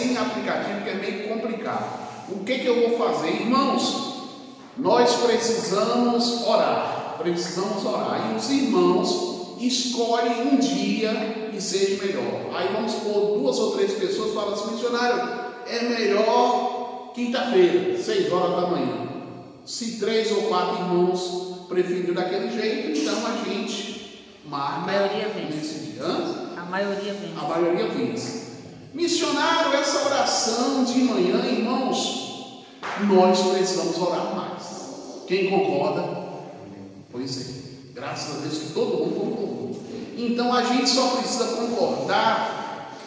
sem aplicativo, que é meio complicado. O que eu vou fazer? Irmãos, nós precisamos orar. Precisamos orar. E os irmãos escolhem um dia que seja melhor. Aí vamos pôr 2 ou 3 pessoas e falam assim: missionário, é melhor quinta-feira, 6 horas da manhã. Se 3 ou 4 irmãos preferirem daquele jeito, então a gente marca. A maioria vence. Nesse dia. A maioria vence. A maioria vence. Missionário, essa oração de manhã, irmãos, nós precisamos orar mais. Quem concorda? Pois é. Graças a Deus que todo mundo concordou. Então a gente só precisa concordar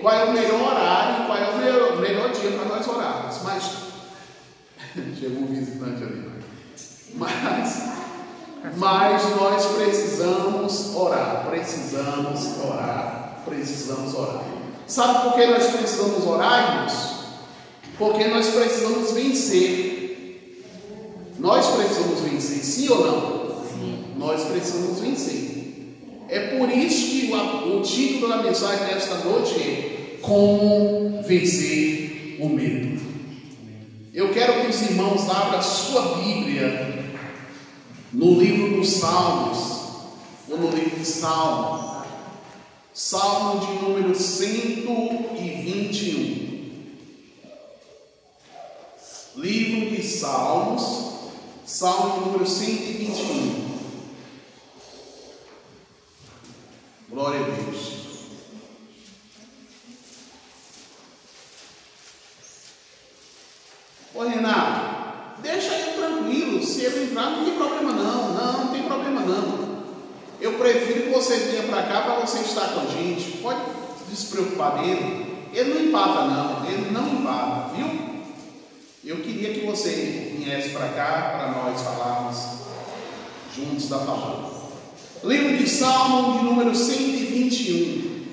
qual é o melhor horário, qual é o melhor dia para nós orarmos. Mas chegou um visitante ali. Mas nós precisamos orar. Precisamos orar. Precisamos orar. Sabe por que nós precisamos orar, irmãos? Porque nós precisamos vencer. Nós precisamos vencer, sim ou não? Sim. Nós precisamos vencer. É por isso que o título da mensagem desta noite é Como Vencer o Medo. Eu quero que os irmãos abram a sua Bíblia no livro dos Salmos, ou no livro de Salmos. Salmo de número 121. Livro de Salmos, Salmo de número 121. Glória a Deus. Ô Renato, deixa ele tranquilo. Se ele entrar, não tem problema não. Não tem problema não. Eu prefiro que você venha para cá para você estar com a gente. Pode despreocupar dele. Ele não empata não. Ele não empata, viu? Eu queria que você viesse para cá para nós falarmos juntos da palavra. Livro de Salmo de número 121.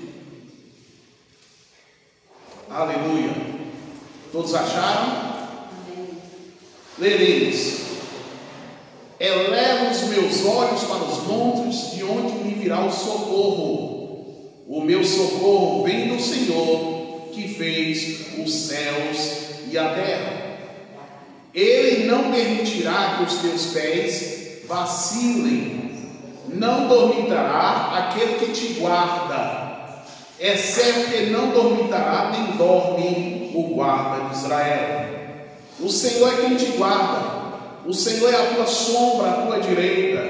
Aleluia. Todos acharam? Leremos. Eleva os meus olhos para os montes, de onde me virá o socorro. O meu socorro vem do Senhor, que fez os céus e a terra. Ele não permitirá que os teus pés vacilem, não dormitará aquele que te guarda. É certo que não dormitará, nem dorme o guarda de Israel. O Senhor é quem te guarda. O Senhor é a tua sombra, a tua direita.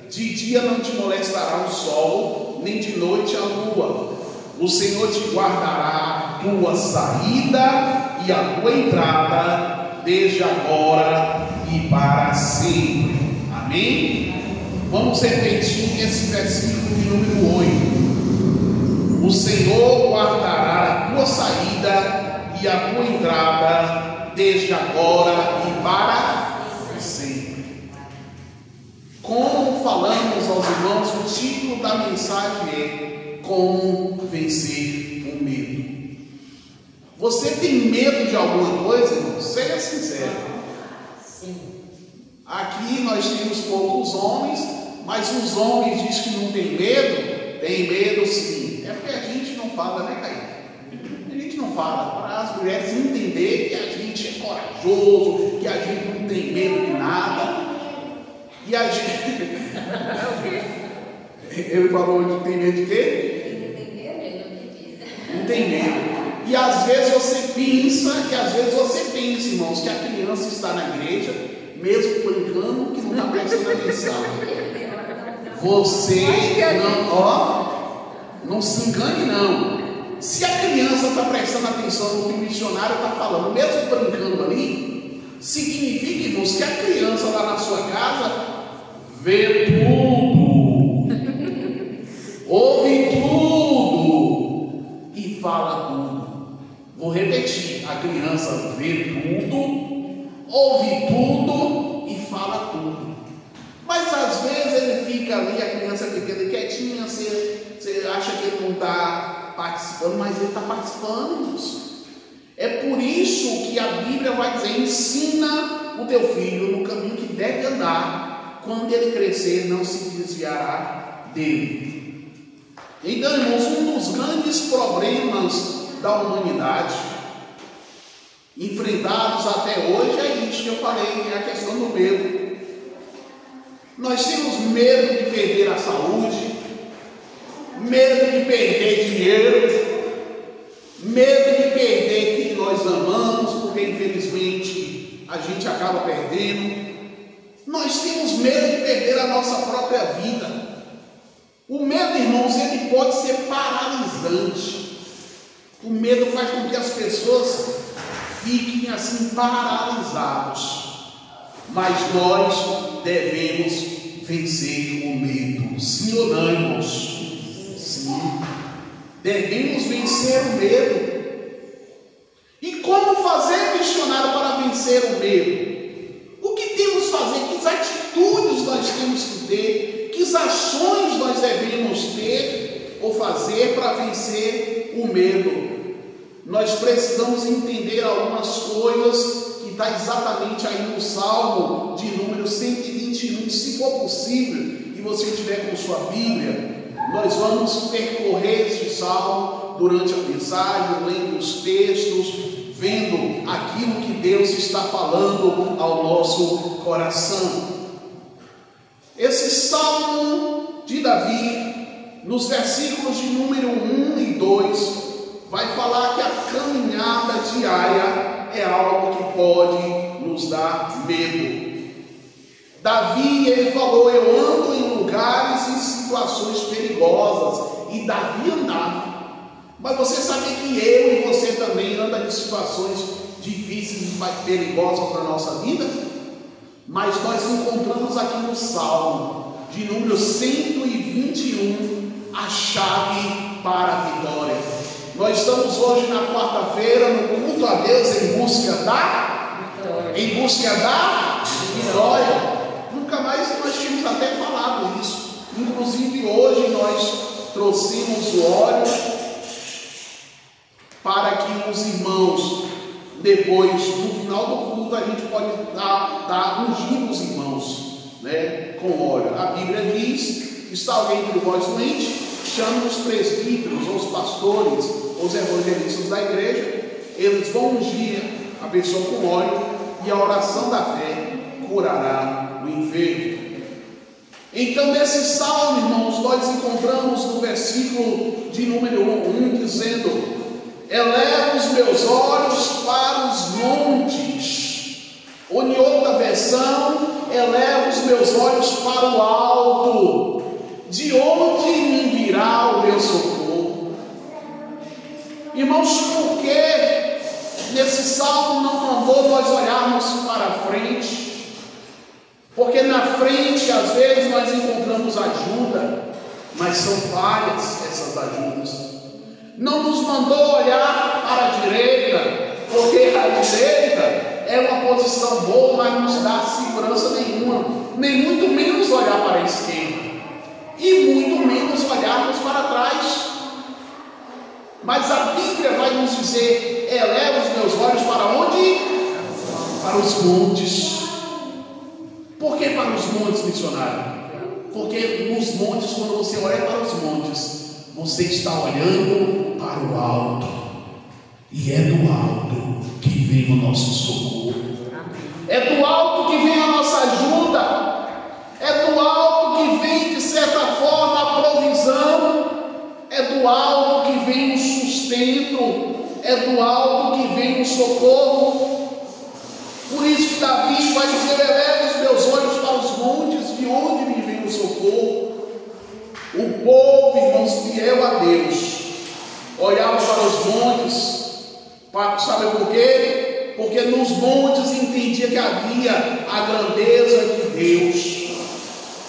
De dia não te molestará o sol, nem de noite a lua. O Senhor te guardará a tua saída e a tua entrada, desde agora e para sempre. Amém? Vamos repetir esse versículo de número 8. O Senhor guardará a tua saída e a tua entrada, desde agora e para sempre. Como falamos aos irmãos, o título da mensagem é Como Vencer o Medo. Você tem medo de alguma coisa, irmão? Seja sincero. Sim. Aqui nós temos poucos homens, mas os homens dizem que não tem medo. Tem medo sim. É porque a gente não fala, né, Caio? A gente não fala para as mulheres entenderem que a gente é corajoso, que a gente não tem medo de nada. E a gente... Ele falou de tem medo de quê? Não tem medo. E às vezes você pensa, irmãos, que a criança está na igreja, mesmo brincando, que não está prestando atenção. Você não se engane não. Se a criança está prestando atenção no que o missionário está falando, mesmo brincando ali, significa, irmãos, que a criança lá na sua casa vê tudo, ouve tudo e fala tudo. Vou repetir: a criança vê tudo, ouve tudo e fala tudo. Mas às vezes ele fica ali, a criança fica ali quietinha, você acha que ele não está participando, mas ele está participando, irmãos. É por isso que a Bíblia vai dizer: ensina o teu filho no caminho que deve andar, quando ele crescer não se desviará dele. Então, irmãos, um dos grandes problemas da humanidade, enfrentados até hoje, é isso que eu falei, é a questão do medo. Nós temos medo de perder a saúde, medo de perder dinheiro, medo de perder quem nós amamos, porque infelizmente a gente acaba perdendo. Nós temos medo de perder a nossa própria vida. O medo, irmãos, ele pode ser paralisante. O medo faz com que as pessoas fiquem assim paralisados. Mas nós devemos vencer o medo. Sim ou não, irmãos? Sim. Devemos vencer o medo. E como fazer, missionário, para vencer o medo? O que temos que fazer? Que atitudes nós temos que ter? Que ações nós devemos ter ou fazer para vencer o medo? Nós precisamos entender algumas coisas que está exatamente aí no Salmo de número 121. Se for possível, e você tiver com sua Bíblia, nós vamos percorrer este Salmo durante a mensagem, lendo os textos, vendo aquilo que Deus está falando ao nosso coração. Esse Salmo de Davi, nos versículos de número 1 e 2, vai falar que a caminhada diária é algo que pode nos dar medo. Davi, ele falou: eu ando em lugares e situações perigosas. E Davi andava. Mas você sabe que eu e você também anda em situações difíceis e perigosas para a nossa vida? Mas nós encontramos aqui no Salmo de número 121 a chave para a vitória. Nós estamos hoje na quarta-feira no culto a Deus em busca da vitória. Nunca mais nós tínhamos até falado isso. Inclusive hoje nós trouxemos o óleo para que os irmãos, depois, no final do culto, a gente pode ungir os irmãos, né, com óleo. A Bíblia diz: está alguém entre vós doente, chame os presbíteros, ou os pastores, ou os evangelistas da igreja, eles vão ungir a pessoa com óleo, e a oração da fé curará o enfermo. Então, nesse salmo, irmãos, nós encontramos no versículo de número 1 dizendo: eleva os meus olhos para os montes. Ou em outra versão, eleva os meus olhos para o alto, de onde me virá o meu socorro. Irmãos, por que nesse salmo não mandou nós olharmos para a frente? Porque na frente, às vezes, nós encontramos ajuda, mas são várias essas ajudas. Não nos mandou olhar para a direita, porque a direita é uma posição boa, mas não nos dá segurança nenhuma, nem muito menos olhar para a esquerda, e muito menos olharmos para trás. Mas a Bíblia vai nos dizer: eleva os meus olhos para onde? Para os montes. Por que para os montes, missionário? Porque nos montes, quando você olha para os montes, você está olhando para o alto, e é do alto que vem o nosso socorro, é do alto que vem a nossa ajuda, é do alto que vem, de certa forma, a provisão, é do alto que vem o sustento, é do alto que vem o socorro. Por isso que Davi vai dizer: eleva os meus olhos para os montes, de onde me vem o socorro. O povo, irmãos, fiel a Deus, olhava para os montes, sabe por quê? Porque nos montes entendia que havia a grandeza de Deus,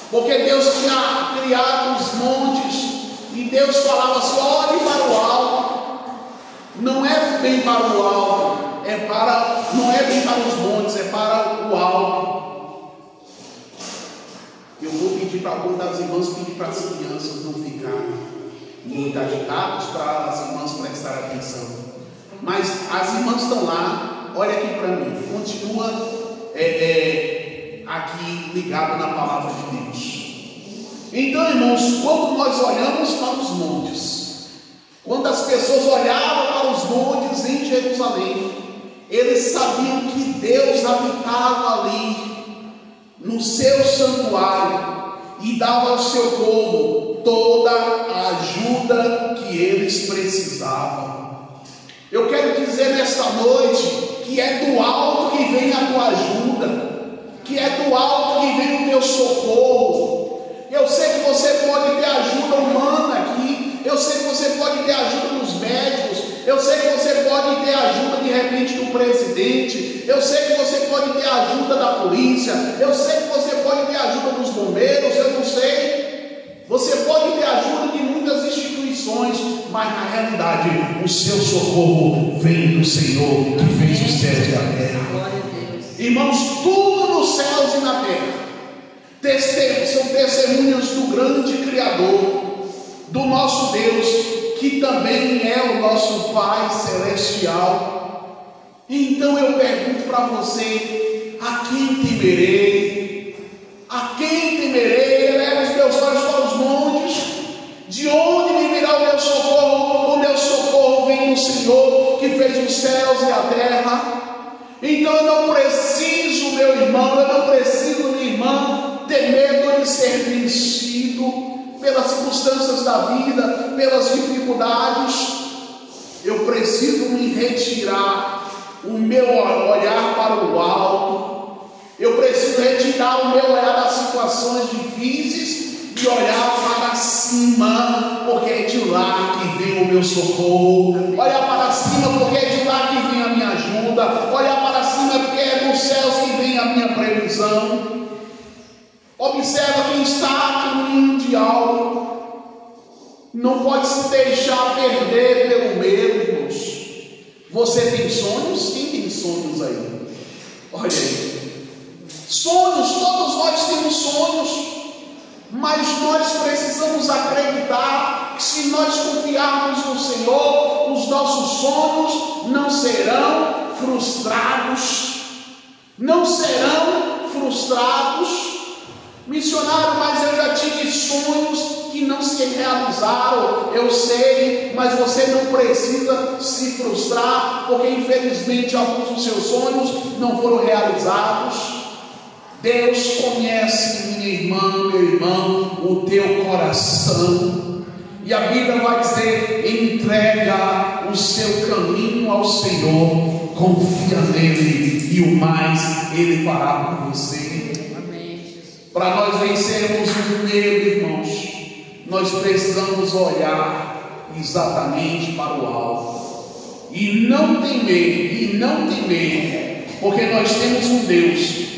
porque Deus tinha criado os montes, e Deus falava assim: olhe para o alto. Não é bem para o alto, não é bem para os montes, é para o alto. Eu vou pedir para algumas das irmãs, pedir para as crianças não ficarem muito agitadas, para as irmãs prestarem atenção. Mas as irmãs estão lá, olha aqui para mim, continua aqui ligado na palavra de Deus. Então, irmãos, quando nós olhamos para os montes, Quando as pessoas olhavam para os montes em Jerusalém, eles sabiam que Deus habitava ali, no seu santuário, e dava ao seu povo toda a ajuda que eles precisavam. Eu quero dizer nesta noite que é do alto que vem a tua ajuda, que é do alto que vem o teu socorro. Eu sei que você pode ter ajuda humana aqui, eu sei que você pode ter ajuda dos médicos, eu sei que você pode ter ajuda de repente do presidente, eu sei que você pode ter ajuda da polícia, eu sei que você pode ter ajuda dos bombeiros, eu não sei. Você pode ter ajuda de muitas instituições, mas na realidade o seu socorro vem do Senhor que fez os céus e a terra. Irmãos, tudo nos céus e na terra são testemunhas do grande Criador, do nosso Deus, que também é o nosso Pai Celestial. Então eu pergunto para você: a quem temerei? A quem temerei? Elevo os meus olhos para os montes. De onde me virá o meu socorro? O meu socorro vem do Senhor que fez os céus e a terra. Então eu não preciso, meu irmão, eu não preciso, minha irmã, ter medo de ser vencido pelas circunstâncias da vida, pelas dificuldades. Eu preciso me retirar o meu olhar para o alto. Eu preciso retirar o meu olhar das situações difíceis e olhar para cima, porque é de lá que vem o meu socorro. Olhar para cima, porque é de lá que vem a minha ajuda. Olhar para cima, porque é dos céus que vem a minha previsão. Observa quem está a caminho de algo. Não pode se deixar perder pelo medo, irmãos. Você tem sonhos? Quem tem sonhos aí? Olha aí. Sonhos, todos nós temos sonhos. Mas nós precisamos acreditar que se nós confiarmos no Senhor, os nossos sonhos não serão frustrados. Não serão frustrados. Missionário, mas eu já tive sonhos que não se realizaram. Eu sei, mas você não precisa se frustrar, porque infelizmente alguns dos seus sonhos não foram realizados. Deus conhece, minha irmã, meu irmão, o teu coração. E a Bíblia vai dizer: entrega o seu caminho ao Senhor, confia nele, e o mais Ele fará por você. Para nós vencermos o medo, irmãos, nós precisamos olhar exatamente para o alto. E não temer, porque nós temos um Deus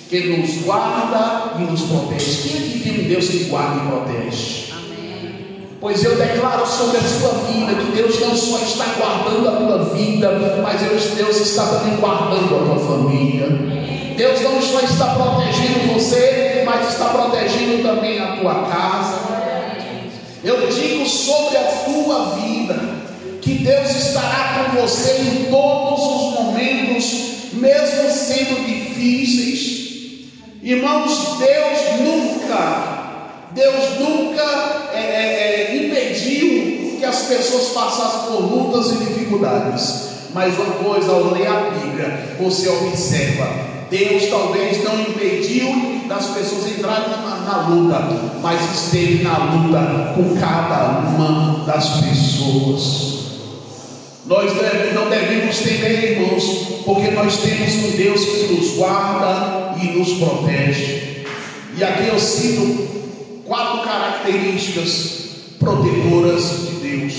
que nos guarda e nos protege. Quem aqui tem um Deus que guarda e protege? Amém. Pois eu declaro sobre a sua vida que Deus não só está guardando a tua vida, mas Deus está também guardando a tua família. Amém. Deus não só está protegendo você, mas está protegendo também a tua casa. Amém. Eu digo sobre a tua vida que Deus estará com você em todos os momentos, mesmo sendo difíceis. Irmãos, Deus nunca impediu que as pessoas passassem por lutas e dificuldades. Mas uma coisa, ao ler a Bíblia, você observa: Deus talvez não impediu das pessoas entrarem na luta, mas esteve na luta com cada uma das pessoas. Nós não devemos temer, irmãos, porque nós temos um Deus que nos guarda e nos protege. E aqui eu cito 4 características protetoras de Deus.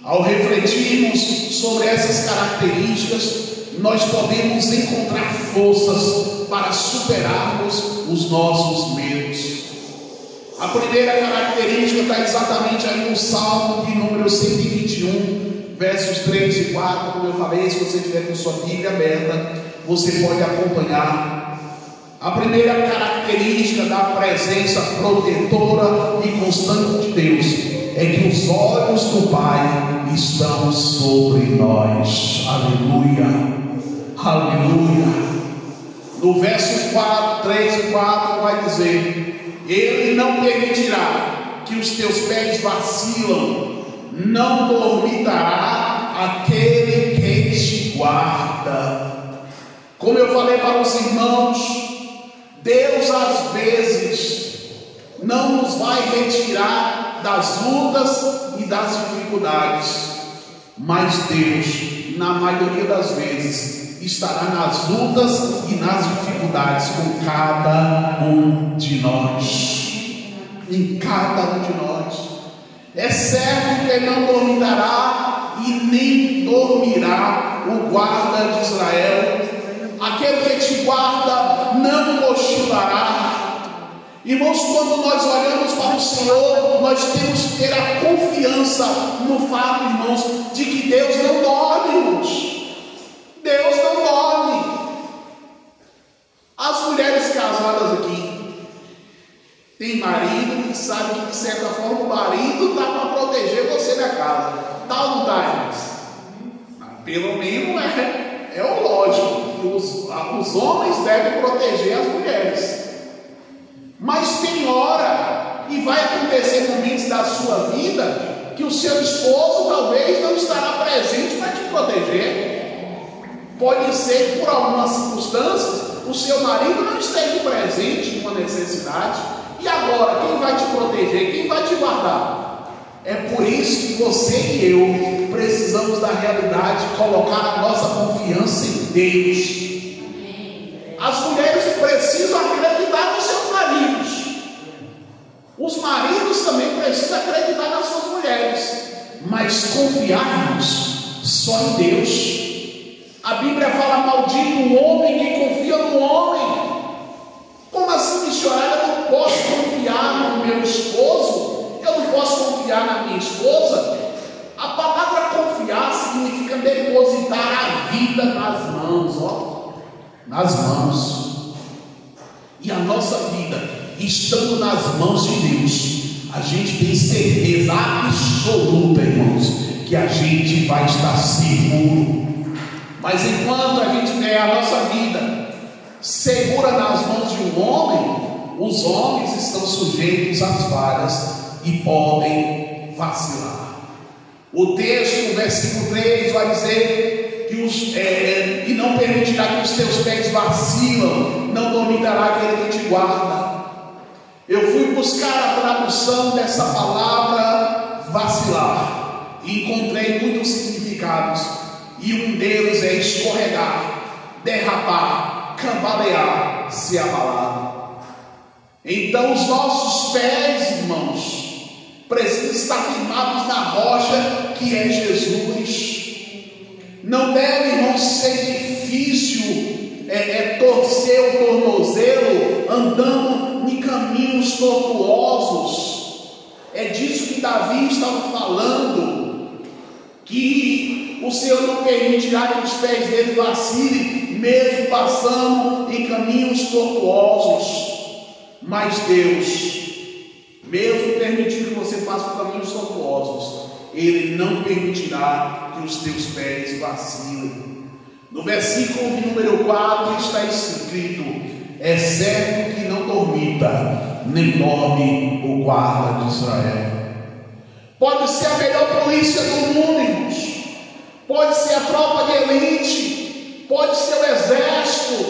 Ao refletirmos sobre essas características, nós podemos encontrar forças para superarmos os nossos medos. A primeira característica está exatamente aí no Salmo de número 121, versos 3 e 4, como eu falei. Se você tiver com sua Bíblia aberta, você pode acompanhar. A primeira característica da presença protetora e constante de Deus é que os olhos do Pai estão sobre nós. Aleluia, aleluia. No verso 3 e 4 vai dizer: Ele não permitirá que os teus pés vacilam, não dormitará aquele que te guarda. Como eu falei para os irmãos, Deus às vezes não nos vai retirar das lutas e das dificuldades, mas Deus, na maioria das vezes, estará nas lutas e nas dificuldades com cada um de nós. Em cada um de nós. É certo que não dormitará e nem dormirá o guarda de Israel. Aquele que te guarda não cochilará. Irmãos, quando nós olhamos para o Senhor, nós temos que ter a confiança no fato, irmãos, de que Deus não dorme, irmãos. Deus não dorme. As mulheres casadas aqui tem marido que sabe que de certa forma o marido está para proteger você da casa. Tá ou não está, irmãos? Pelo menos é o lógico que os homens devem proteger as mulheres. Mas tem hora, e vai acontecer momentos da sua vida, que o seu esposo talvez não estará presente para te proteger. Pode ser que por algumas circunstâncias o seu marido não esteja presente em uma necessidade. E agora, quem vai te proteger? Quem vai te guardar? É por isso que você e eu precisamos da realidade de colocar a nossa confiança em Deus. As mulheres precisam acreditar nos seus maridos. Os maridos também precisam acreditar nas suas mulheres. Mas confiarmos só em Deus. A Bíblia fala: maldito o homem que confia no homem. Como assim, missionário? Eu não posso confiar no meu esposo? Eu não posso confiar na minha esposa? A palavra confiar significa depositar a vida nas mãos, ó. Nas mãos. E a nossa vida, estando nas mãos de Deus, a gente tem certeza absoluta, irmãos, que a gente vai estar seguro. Mas enquanto a gente tem a nossa vida segura nas mãos de um homem, os homens estão sujeitos às falhas e podem vacilar. O texto, o versículo 3, vai dizer que e não permitirá que os teus pés vacilam, não dormitará aquele que te guarda. Eu fui buscar a tradução dessa palavra vacilar e encontrei muitos significados, e um deles é escorregar, derrapar, cambalear, se abalar. Então os nossos pés, irmãos, precisam estar firmados na rocha que é Jesus. Não deve, irmãos, ser difícil torcer o tornozelo andando em caminhos tortuosos. É disso que Davi estava falando, que o Senhor não permitirá que os pés dele vacilem, mesmo passando em caminhos tortuosos. Mas Deus, mesmo permitindo que você passe por caminhos tortuosos, Ele não permitirá que os teus pés vacilem. No versículo número 4 está escrito: é certo que não dormita, nem dorme o guarda de Israel. Pode ser a melhor polícia do mundo, irmãos. Pode ser a tropa de elite, pode ser o exército,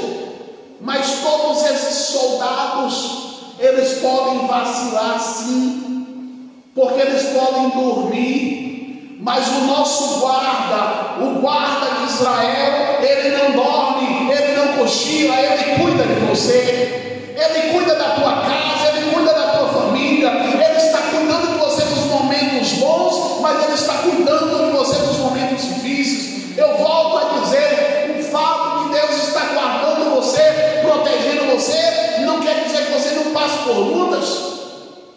mas todos esses soldados, eles podem vacilar sim, porque eles podem dormir, mas o nosso guarda, o guarda de Israel, ele não dorme, ele não cochila, ele cuida de você, ele cuida da tua casa, ele cuida da tua família, ele está cuidando de você nos momentos bons, mas ele está cuidando de você nos momentos difíceis. Eu volto a dizer, o fato de Deus estar guardando você, protegendo você, não quer dizer que você não passe por lutas.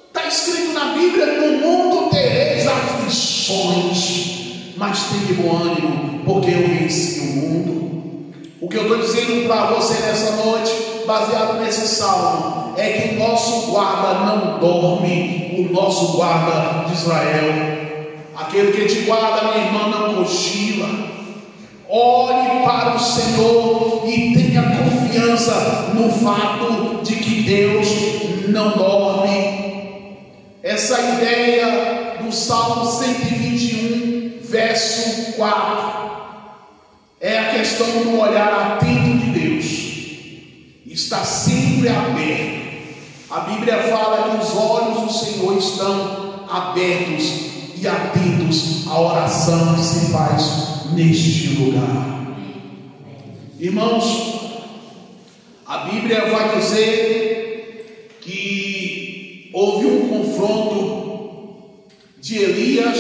Está escrito na Bíblia: no mundo tereis aflições, mas tenha bom ânimo, porque eu venci o mundo. O que eu estou dizendo para você nessa noite, baseado nesse salmo, é que o nosso guarda não dorme, o nosso guarda de Israel, aquele que te guarda, minha irmã, não cochila. Olhe para o Senhor e tenha confiança no fato de que Deus não dorme. essa ideia do Salmo 121, verso 4. É a questão do olhar atento de Deus. Está sempre aberto. A Bíblia fala que os olhos do Senhor estão abertos e atentos à oração que se faz neste lugar. Irmãos, a Bíblia vai dizer que houve um confronto de Elias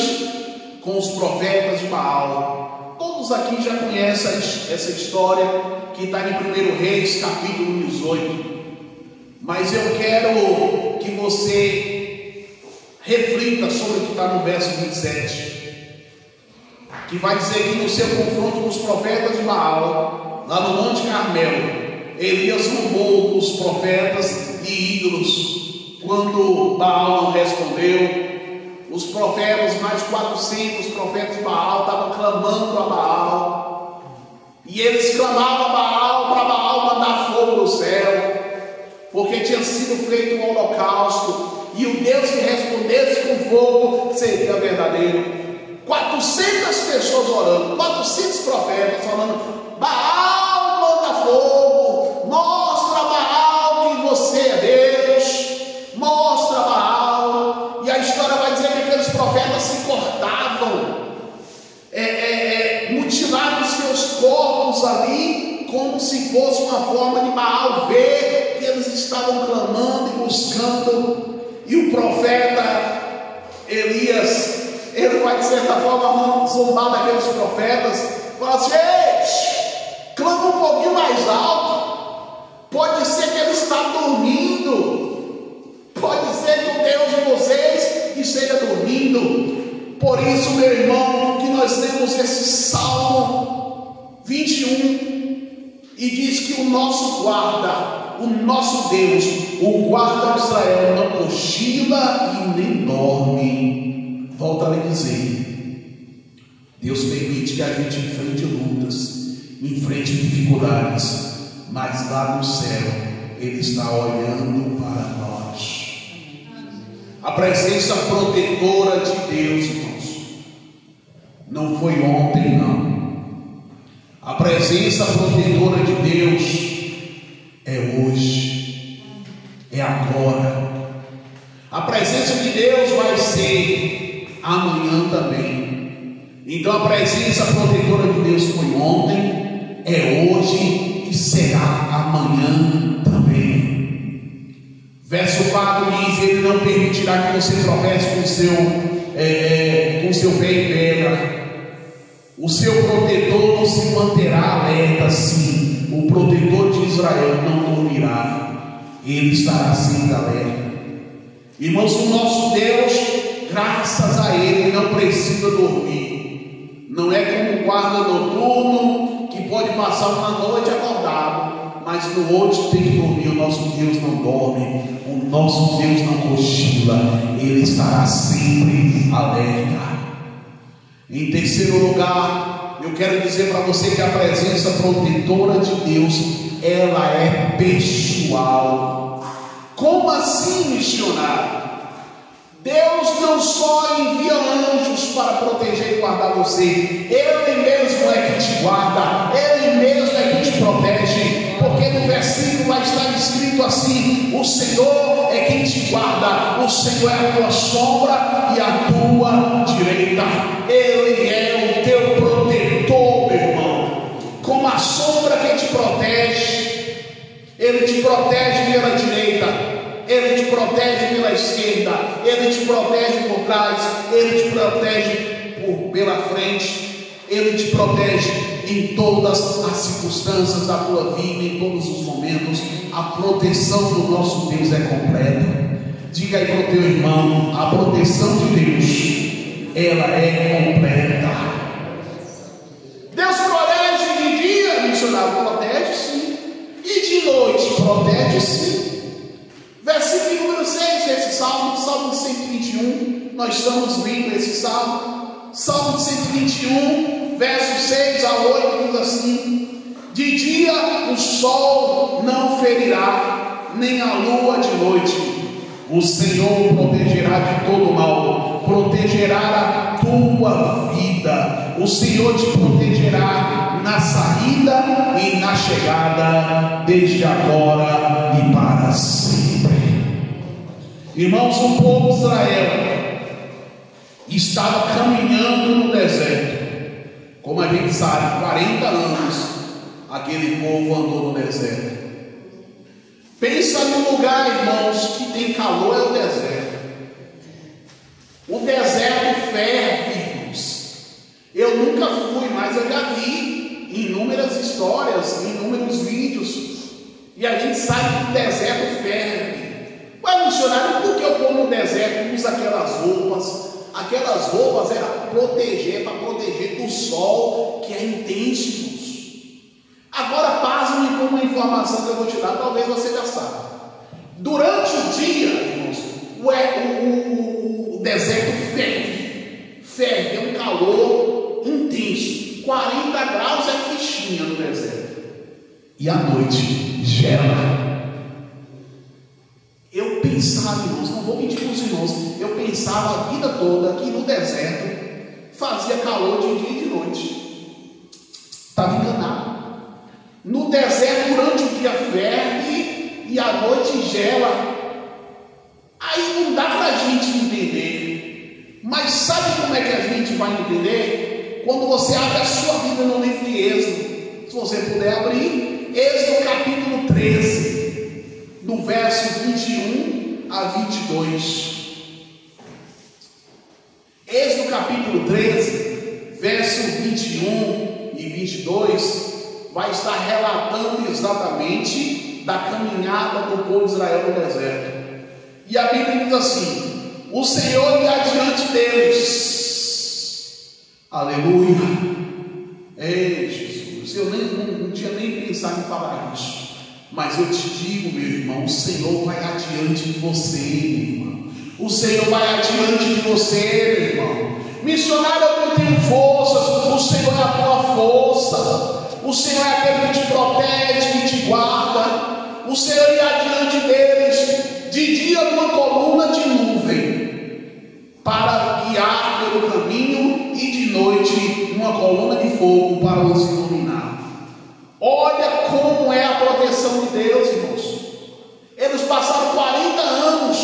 com os profetas de Baal. Todos aqui já conhecem essa história que está em 1 Reis, capítulo 18. Mas eu quero que você reflita sobre o que está no verso 27, que vai dizer que no seu confronto com os profetas de Baal, lá no Monte Carmelo, Elias roubou dos profetas e ídolos. Quando Baal não respondeu, os profetas, mais 400 profetas de Baal, estavam clamando a Baal, e eles clamavam a Baal para Baal mandar fogo do céu, porque tinha sido feito um holocausto, e o Deus que respondesse com fogo seria verdadeiro. 400 pessoas orando, 400 profetas falando: Baal manda fogo, mostra a Baal que você é Deus, mostra a Baal. E a história vai dizer que aqueles profetas se cortavam, mutilavam seus corpos ali, como se fosse uma forma de Baal ver que eles estavam clamando e buscando. E o profeta Elias, ele vai de certa forma zombar daqueles profetas, fala assim: ei, clama um pouquinho mais alto, pode ser que ele está dormindo, pode ser que o Deus de vocês esteja dormindo. Por isso, meu irmão, que nós temos esse Salmo 21, e diz que o nosso guarda, o nosso Deus, o guarda de Israel, não cochila e nem dorme. Volta a lhe dizer, Deus permite que a gente enfrente lutas, enfrente dificuldades, mas lá no céu Ele está olhando para nós. A presença protetora de Deus, irmãos, não foi ontem, não. A presença protetora de Deus é hoje, é agora. A presença de Deus vai ser amanhã também. Então a presença protetora de Deus foi ontem, é hoje e será amanhã também. Verso 4 diz: Ele não permitirá que você tropece com seu pé em pedra. O seu protetor se manterá alerta, sim. O protetor de Israel não dormirá, ele estará sempre alerta. Irmãos, o nosso Deus, graças a Ele, não precisa dormir. Não é como um guarda noturno que pode passar uma noite acordado, mas no outro tem que dormir. O nosso Deus não dorme, o nosso Deus não cochila, Ele estará sempre alerta. Em terceiro lugar, eu quero dizer para você que a presença protetora de Deus, ela é pessoal. Como assim, missionário? Deus não só envia anjos para proteger e guardar você, Ele mesmo é que te guarda, Ele mesmo é que te protege, porque no versículo vai estar escrito assim: o Senhor é quem te guarda, o Senhor é a tua sombra e a tua direita. Ele é o teu protetor, meu irmão, como a sombra que te protege. Ele te protege pela direita, Ele te protege pela esquerda, Ele te protege por trás, Ele te protege pela frente, Ele te protege em todas as circunstâncias da tua vida, em todos os momentos. A proteção do nosso Deus é completa. Diga aí para o teu irmão: a proteção de Deus, ela é completa. Deus protege de dia, missionário, protege sim, e de noite protege sim. Versículo número 6 desse Salmo, Salmo 121, nós estamos lendo esse Salmo, Salmo 121, versos 6 a 8, diz assim: de dia o sol não ferirá, nem a lua de noite, O Senhor protegerá de todo mal, protegerá a tua vida. O Senhor te protegerá na saída e na chegada, desde agora e para sempre. Irmãos, o povo de Israel estava caminhando no deserto. Como a gente sabe, 40 anos aquele povo andou no deserto. Pensa num lugar, irmãos, que tem calor, é o deserto. O deserto ferve, irmãos. Eu nunca fui, mas eu já vi inúmeras histórias, inúmeros vídeos. E a gente sabe que o deserto ferve. Ué, missionário, por que o povo no deserto usa aquelas roupas? Aquelas roupas eram para proteger do sol, que é intenso. Agora, pasme com uma informação que eu vou te dar, talvez você já saiba. Durante o dia, irmãos, o deserto ferve, é um calor intenso. 40 graus é fichinha no deserto. E à noite, gela. Eu pensava, irmãos, não vou mentir para os irmãos, eu pensava a vida toda que no deserto fazia calor de dia e de noite. Estava enganado. No deserto, durante o dia ferve e à noite gela. Aí não dá para a gente entender. Mas sabe como é que a gente vai entender? Quando você abre a sua Bíblia no livro de Êxodo. Se você puder abrir, Êxodo capítulo 13, do verso 21 a 22. Êxodo capítulo 13, verso 21 e 22. Vai estar relatando exatamente da caminhada do povo de Israel no deserto. E a Bíblia diz assim: o Senhor ia adiante deles. Aleluia. Ei, Jesus, eu não tinha nem pensado em falar isso, mas eu te digo, meu irmão, o Senhor vai adiante de você, meu irmão. O Senhor vai adiante de você, meu irmão. Missionário, eu não tenho forças. O Senhor é a tua força. O Senhor é aquele que te protege, que te guarda. O Senhor ia adiante deles, de dia numa coluna de nuvem, para guiar pelo caminho, e de noite numa coluna de fogo para os iluminar. Olha como é a proteção de Deus, irmãos. Eles passaram 40 anos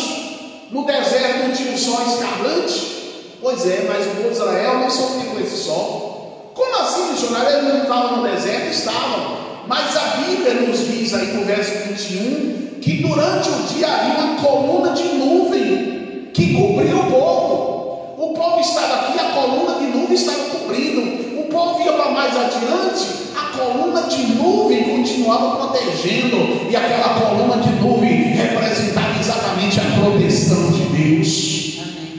no deserto, não tinha um sol escaldante. Pois é, mas o povo de Israel não sofreu com esse sol. Como assim, missionário? Eles não estavam no deserto? Estavam. Mas a Bíblia nos diz aí no verso 21 que durante o dia havia uma coluna de nuvem que cobria o povo. O povo estava aqui, a coluna de nuvem estava cobrindo. O povo ia para mais adiante, a coluna de nuvem continuava protegendo. E aquela coluna de nuvem representava exatamente a proteção de Deus.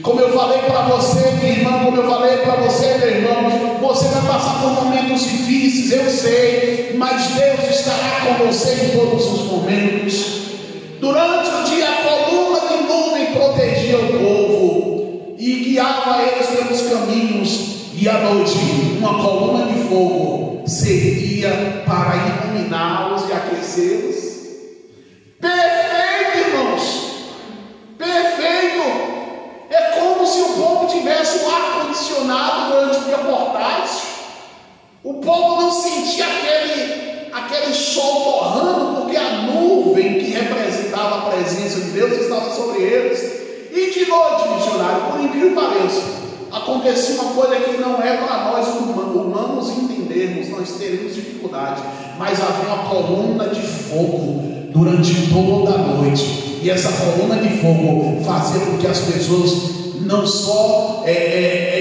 Como eu falei para você, minha irmã, como eu falei para você, meu irmão, você vai passar por momentos difíceis, eu sei, mas Deus estará com você em todos os momentos. Durante o dia, a coluna de nuvem protegia o povo e guiava eles pelos caminhos, e à noite, uma coluna de fogo servia para iluminá-los e aquecê-los. Perfeito, irmãos, perfeito. É como se o povo tivesse um ar-condicionado durante o dia portátil. O povo não sentia aquele sol torrando, porque a nuvem que representava a presença de Deus estava sobre eles. E de noite, missionário, por incrível que pareça, acontecia uma coisa que não é para nós humanos entendermos, nós teremos dificuldade, mas havia uma coluna de fogo durante toda a noite. E essa coluna de fogo fazia com que as pessoas não só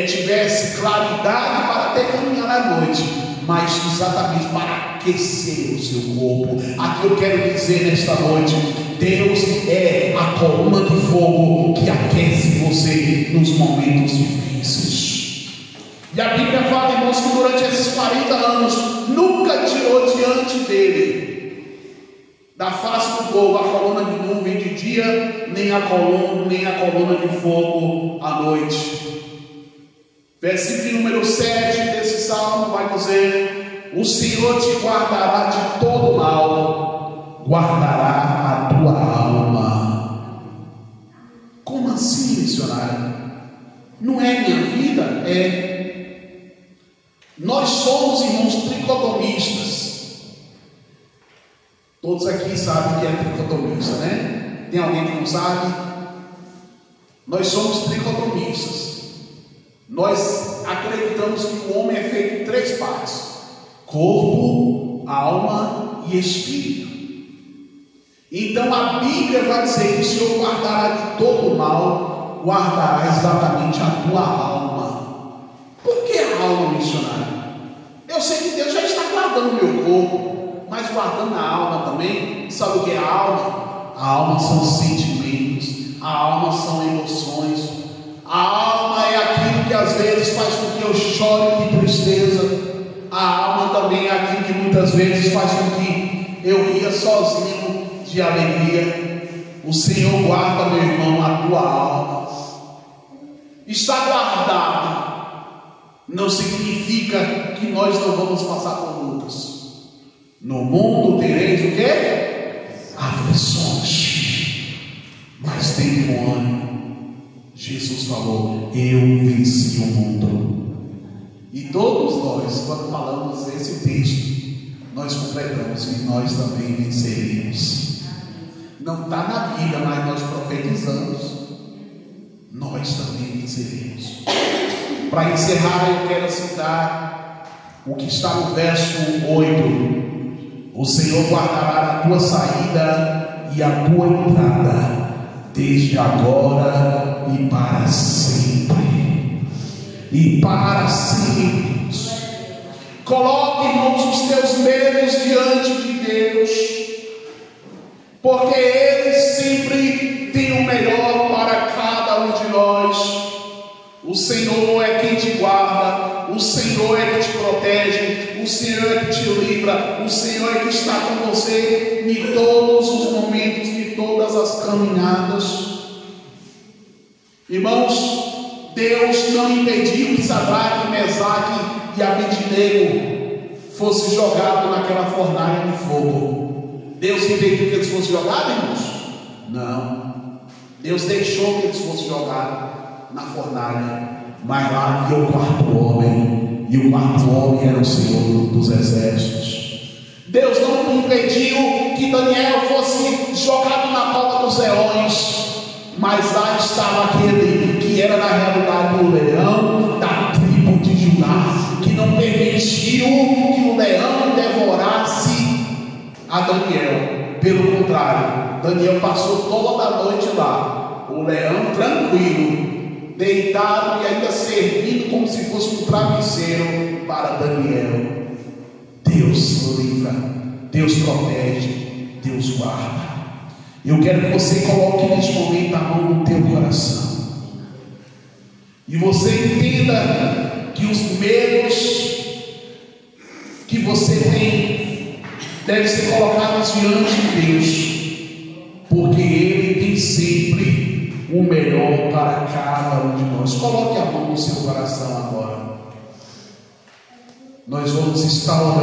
tivessem claridade para até caminhar à noite, mas exatamente para aquecer o seu corpo. Aqui eu quero dizer nesta noite: Deus é a coluna de fogo que aquece você nos momentos difíceis. E a Bíblia fala, irmãos, que durante esses 40 anos nunca tirou diante dele, da face do povo, a coluna de nuvem de dia, nem a coluna de fogo à noite. Versículo número 7 desse salmo vai dizer: o Senhor te guardará de todo mal, guardará a tua alma. assim, missionário? Não é minha vida? É. Nós somos irmãos tricotomistas. Todos aqui sabem o que é tricotomista, né? Tem alguém que não sabe? Nós somos tricotomistas. Nós acreditamos que o homem é feito de 3 partes: corpo, alma e espírito. Então a Bíblia vai dizer que o Senhor guardará de todo mal, guardará exatamente a tua alma. Por que a alma, missionário? Eu sei que Deus já está guardando o meu corpo, mas guardando a alma também. Sabe o que é a alma? A alma são sentimentos, a alma são emoções, a alma é aquilo que às vezes faz com que eu chore de tristeza, a alma também é aquilo que muitas vezes faz com que eu ria sozinho de alegria. O Senhor guarda, meu irmão, a tua alma. Está guardado não significa que nós não vamos passar por lutas. No mundo tereis o quê? Aflições, mas tem bom ânimo. Jesus falou: eu venci o mundo. E todos nós, quando falamos esse texto, nós completamos e nós também venceremos. Não está na Bíblia, mas nós profetizamos. Nós também venceremos. Para encerrar, eu quero citar o que está no verso 8: o Senhor guardará a tua saída e a tua entrada, desde agora e para sempre. E para sempre. Coloque, irmãos, os teus medos diante de Deus, porque Ele sempre tem o melhor para cada um de nós. O Senhor é quem te guarda, o Senhor é quem te protege, o Senhor é que te livra, o Senhor é que está com você em todos os momentos, em todas as caminhadas. Irmãos, Deus não impediu que Sadraque, Mesaque e Abednego fosse jogado naquela fornalha de fogo. Deus impediu que eles fossem jogados, irmãos? Não. Deus deixou que eles fossem jogados na fornalha, mas lá havia o 4º homem, e o 4º homem era o Senhor dos exércitos. Deus não impediu que Daniel fosse jogado na cova dos leões, mas lá estava aquele que era na realidade o leão da tribo de Judá, que não permitiu que o leão devorasse a Daniel. Pelo contrário, Daniel passou toda a noite lá, o leão tranquilo, deitado e ainda servindo como se fosse um travesseiro para Daniel. Deus livra, Deus protege, Deus guarda. Eu quero que você coloque neste momento a mão no teu coração e você entenda que os medos que você tem devem ser colocados diante de Deus, porque Ele tem sempre o melhor para cada um de nós. Coloque a mão no seu coração agora. Nós vamos estar orando.